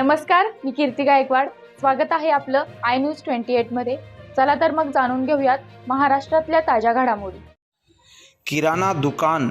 नमस्कार, मी कीर्ती गायकवाड। स्वागत आहे आपलं आय न्यूज 28 मध्ये। चला तर मग जाणून घेऊयात महाराष्ट्रातल्या ताज्या घडामोडी। किराणा दुकान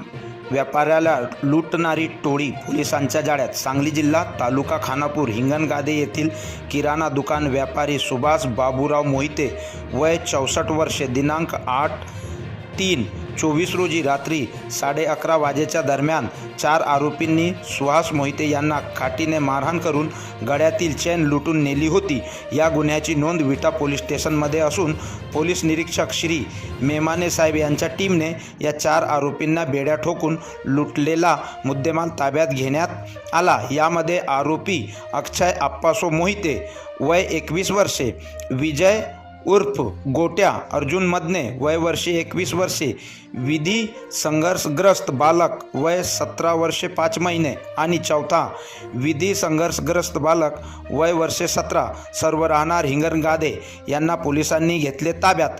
व्यापाऱ्याला लुटणारी टोळी पोलिसांच्या जाळ्यात। सांगली जिल्हा तालुका खानापूर हिंगणगादे येथील किराणा दुकान व्यापारी सुभाष बाबूराव मोहिते वय 64 वर्षे दिनांक 8/3/24 रोजी रात्री 11:30 वाजेच्या दरम्यान 4 आरोपींनी सुहास मोहिते यांना काठीने मारहाण करून गळ्यातील चेन लुटून नेली होती। या गुन्ह्याची नोंद विटा पोलीस स्टेशनमध्ये असून पोलीस निरीक्षक श्री मेमाने साहेब यांच्या टीमने या 4 आरोपींना बेड्या ठोकून लुटलेला मुद्देमाल ताब्यात घेण्यात आला। यामध्ये आरोपी अक्षय आप्पासो मोहिते वय 21 वर्षे, विजय उर्फ गोट्या अर्जुन मदने वय वर्षे 21 वर्षे, विधी संघर्षग्रस्त बालक वय 17 वर्षे 5 महिने आणि चौथा विधी संघर्षग्रस्त बालक वय वर्षे 17 सर्व राहणार हिंगणगादे यांना पोलिसांनी घेतले ताब्यात।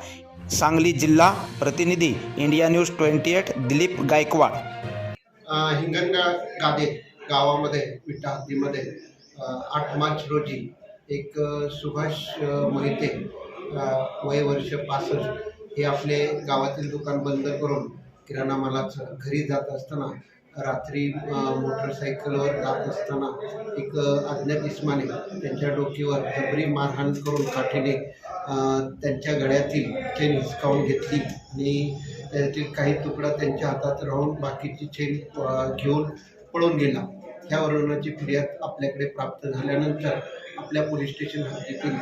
सांगली जिल्हा प्रतिनिधी इंडिया न्यूज 28 दिलीप गायकवाड। हिंगणगादे गावामध्ये विटा हद्दीमध्ये 8 मार्च रोजी एक सुभाष मोहिते वय वर्ष 65 हे आपले गावातील दुकान बंद करून किराणा मालाचं घरी जात असताना रात्री मोटरसायकलवर जात असताना एक अज्ञात इस्माने त्यांच्या डोकीवर जबरी मारहाण करून काठीने त्यांच्या गळ्यातील चेन हिसकावून घेतली आणि त्यातील काही तुकडा त्यांच्या हातात राहून बाकीची चेन घेऊन पळून गेला। ह्या वर्णनाची फिर्याद आपल्याकडे प्राप्त झाल्यानंतर आपल्या पोलीस स्टेशन हद्दीतील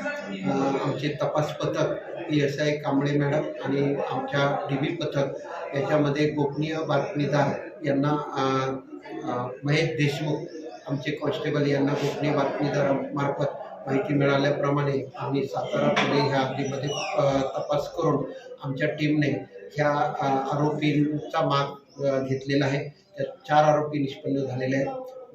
आमचे तपास पथक PSI कांबळे मॅडम आणि आमच्या DB पथक याच्यामध्ये गोपनीय बातमीदार यांना महेश देशमुख आमचे कॉन्स्टेबल यांना गोपनीय बातमीदारामार्फत माहिती मिळाल्याप्रमाणे आम्ही सातारा पुणे ह्या हद्दीमध्ये तपास करून आमच्या टीमने ह्या आरोपींचा माग घेतलेला आहे। त्या 4 आरोपी निष्पन्न झालेले आहेत।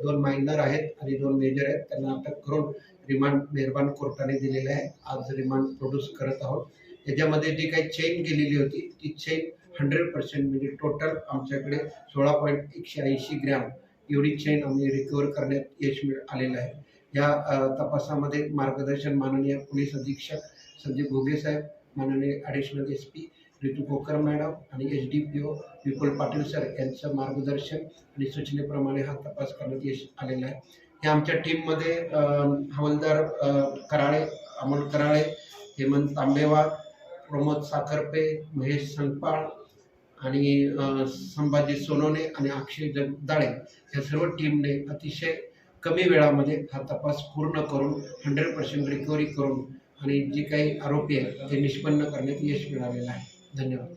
2 मायनर आहेत आणि 2 मेजर आहेत। त्यांना अटक करून रिमांड मेहरबान कोर्टाने दिलेले आहे। आज रिमांड प्रोड्यूस करत आहोत। याच्यामध्ये जी काही चेन गेलेली होती ती चेन 100% म्हणजे टोटल आमच्याकडे 16.180 ग्रॅम एवढी चेन आम्ही रिकवर करण्यात यश आलेलं आहे। या तपासामध्ये मार्गदर्शन माननीय पोलीस अधीक्षक संजय घोगे साहेब, माननीय ॲडिशनल SP ऋतू कोकर मॅडम आणि SDPO विपुल पाटील सर यांचं मार्गदर्शन आणि सूचनेप्रमाणे हा तपास करण्यात यश आलेला आहे। हे आमच्या टीममध्ये हवालदार कराळे, अमोल कराळे, हेमंत तांबेवार, प्रमोद साखरपे, महेश संगपाळ आणि संभाजी सोनोने आणि अक्षय जगदाळे या सर्व टीमने अतिशय कमी वेळामध्ये हा तपास पूर्ण करून 100% रिकव्हरी करून आणि जे काही आरोपी आहेत ते निष्पन्न करण्यात यश मिळालेलं आहे। धन्यवाद।